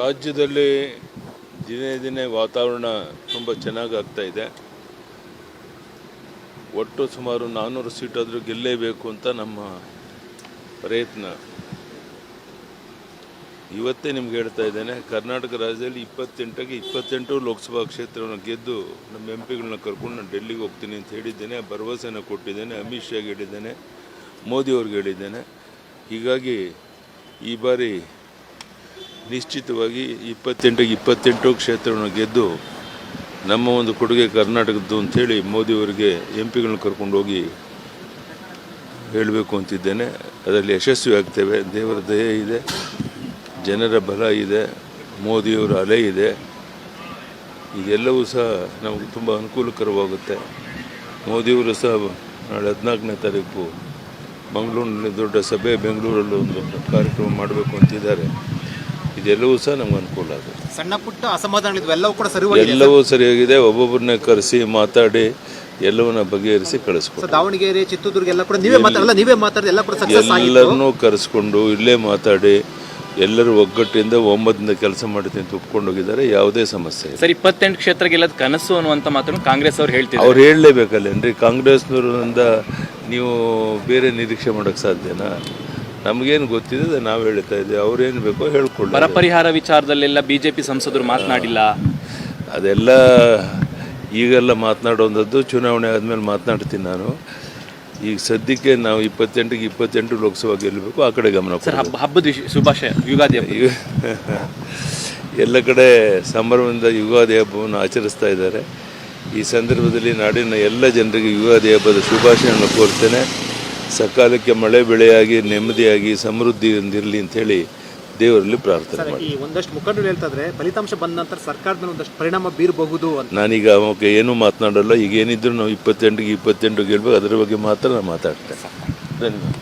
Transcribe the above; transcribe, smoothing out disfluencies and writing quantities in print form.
ರಾಜ್ಯದಲ್ಲಿ ದಿನೇ ದಿನೇ ವಾತಾವರಣ ತುಂಬ ಚೆನ್ನಾಗಿ ಆಗ್ತಾ ಇದೆ. ಒಟ್ಟು ಸುಮಾರು 400 ಸೀಟಾದರೂ ಗೆಲ್ಲೇಬೇಕು ಅಂತ ನಮ್ಮ ಪ್ರಯತ್ನ. ಇವತ್ತೇ ನಿಮ್ಗೆ ಹೇಳ್ತಾ ಇದ್ದೇನೆ, ಕರ್ನಾಟಕ ರಾಜ್ಯದಲ್ಲಿ 28ಕ್ಕೆ 28 ಲೋಕಸಭಾ ಕ್ಷೇತ್ರವನ್ನು ಗೆದ್ದು ನಮ್ಮ ಎಂಪಿಗಳನ್ನ ಕರ್ಕೊಂಡು ನಾನು ಡೆಲ್ಲಿಗೆ ಹೋಗ್ತೀನಿ ಅಂತ ಹೇಳಿದ್ದೇನೆ. ಭರವಸೆನ ಕೊಟ್ಟಿದ್ದೇನೆ. ಅಮಿತ್ ಶಾಗೆ ಹೇಳಿದ್ದೇನೆ, ಮೋದಿಯವ್ರಿಗೆ ಹೇಳಿದ್ದೇನೆ. ಹೀಗಾಗಿ ಈ ಬಾರಿ ನಿಶ್ಚಿತವಾಗಿ 28ಕ್ಕೆ 28 ಕ್ಷೇತ್ರವನ್ನು ಗೆದ್ದು ನಮ್ಮ ಒಂದು ಕೊಡುಗೆ ಕರ್ನಾಟಕದ್ದು ಅಂಥೇಳಿ ಮೋದಿಯವರಿಗೆ ಎಂಪಿಗಳನ್ನ ಕರ್ಕೊಂಡು ಹೋಗಿ ಹೇಳಬೇಕು ಅಂತಿದ್ದೇನೆ. ಅದರಲ್ಲಿ ಯಶಸ್ವಿ ಆಗ್ತೇವೆ. ದೇವರ ದಯೆ ಇದೆ, ಜನರ ಬಲ ಇದೆ, ಮೋದಿಯವರ ಅಲೆ ಇದೆ. ಇದೆಲ್ಲವೂ ಸಹ ನಮಗೆ ತುಂಬ ಅನುಕೂಲಕರವಾಗುತ್ತೆ. ಮೋದಿಯವರು ಸಹ ನಾಳೆ 14ನೇ ತಾರೀಕು ಮಂಗಳೂರಿನಲ್ಲಿ ದೊಡ್ಡ ಸಭೆ, ಬೆಂಗಳೂರಲ್ಲಿ ಒಂದು ಕಾರ್ಯಕ್ರಮ ಮಾಡಬೇಕು ಅಂತಿದ್ದಾರೆ. ಇದೆಲ್ಲವೂ ಸಹ ನಮ್ಗೆ ಅನುಕೂಲ ಆಗುತ್ತೆ. ಸಣ್ಣ ಪುಟ್ಟ ಅಸಮಾಧಾನಗಳಿದ್ವು, ಎಲ್ಲವೂ ಸರಿಯಾಗಿದೆ. ಒಬ್ಬೊಬ್ಬರನ್ನೇ ಕರೆಸಿ ಮಾತಾಡಿ ಎಲ್ಲವನ್ನ ಬಗೆಹರಿಸಿ ಕಳಿಸ್ಕೊಡ್ತೀವಿ. ದಾವಣಗೆರೆ, ಚಿತ್ರದುರ್ಗ ಎಲ್ಲ ಕೂಡ ನೀವೇ ಮಾತಾಡಿ ಎಲ್ಲರನ್ನೂ ಕರೆಸ್ಕೊಂಡು ಇಲ್ಲೇ ಮಾತಾಡಿ ಎಲ್ಲರೂ ಒಗ್ಗಟ್ಟಿಂದ ಒಮ್ಮತದಿಂದ ಕೆಲಸ ಮಾಡ್ತೀನಿ ಅಂತ ಒಪ್ಕೊಂಡು ಹೋಗಿದ್ದಾರೆ. ಯಾವುದೇ ಸಮಸ್ಯೆ ಇಲ್ಲ. ಸರ್, 28 ಕ್ಷೇತ್ರ ಗೆಲ್ಲೋದು ಕನಸು ಅನ್ನುವಂಥ ಮಾತನ್ನು ಕಾಂಗ್ರೆಸ್ ಅವ್ರು ಹೇಳ್ತಿದ್ದಾರೆ. ಅವ್ರು ಹೇಳಲೇಬೇಕಲ್ಲೇನ್ರಿ? ಕಾಂಗ್ರೆಸ್ನವರಿಂದ ನೀವು ಬೇರೆ ನಿರೀಕ್ಷೆ ಮಾಡೋಕ್ಕೆ ಸಾಧ್ಯನಾ? ನಮಗೇನು ಗೊತ್ತಿದೆ ನಾವು ಹೇಳ್ತಾ ಇದ್ದೀವಿ. ಅವ್ರೇನು ಬೇಕೋ ಹೇಳ್ಕೊಳ್ಳಿ. ಬರ ಪರಿಹಾರ ವಿಚಾರದಲ್ಲೆಲ್ಲ ಬಿಜೆಪಿ ಸಂಸದರು ಮಾತನಾಡಿಲ್ಲ. ಅದೆಲ್ಲ ಈಗೆಲ್ಲ ಮಾತನಾಡುವಂಥದ್ದು ಚುನಾವಣೆ ಆದಮೇಲೆ ಮಾತನಾಡ್ತೀನಿ ನಾನು. ಈಗ ಸದ್ಯಕ್ಕೆ ನಾವು 28ಕ್ಕೆ 28 ಲೋಕಸಭಾ ಗೆಲ್ಲಬೇಕು. ಆ ಕಡೆ ಗಮನ. ಸರ್, ಹಬ್ಬದ ಶುಭಾಶಯ. ಯುಗಾದಿ ಹಬ್ಬ ಎಲ್ಲ ಕಡೆ ಸಂಭ್ರಮದಿಂದ ಯುಗಾದಿ ಹಬ್ಬವನ್ನು ಆಚರಿಸ್ತಾ ಇದ್ದಾರೆ. ಈ ಸಂದರ್ಭದಲ್ಲಿ ನಾಡಿನ ಎಲ್ಲ ಜನರಿಗೆ ಯುಗಾದಿ ಹಬ್ಬದ ಶುಭಾಶಯವನ್ನು ಕೋರ್ತೇನೆ. ಸಕಾಲಕ್ಕೆ ಮಳೆ ಬೆಳೆಯಾಗಿ ನೆಮ್ಮದಿಯಾಗಿ ಸಮೃದ್ಧಿಯಿಂದಿರಲಿ ಅಂಥೇಳಿ ದೇವರಲ್ಲಿ ಪ್ರಾರ್ಥನೆ ಮಾಡಿ. ಒಂದಷ್ಟು ಮುಖಂಡರು ಹೇಳ್ತಾ ಇದ್ದಾರೆ, ಫಲಿತಾಂಶ ಬಂದ ನಂತರ ಸರ್ಕಾರದ ಒಂದಷ್ಟು ಪರಿಣಾಮ ಬೀರಬಹುದು ಅಂತ. ನಾನೀಗ ಅವಕ್ಕೆ ಏನೂ ಮಾತನಾಡಲ್ಲ. ಈಗ ಏನಿದ್ರು ನಾವು 28ಕ್ಕೆ 28 ಗೆಲ್ಬೇಕು. ಅದರ ಬಗ್ಗೆ ಮಾತ್ರ ನಾನು ಮಾತಾಡ್ತೇನೆ. ಧನ್ಯವಾದ.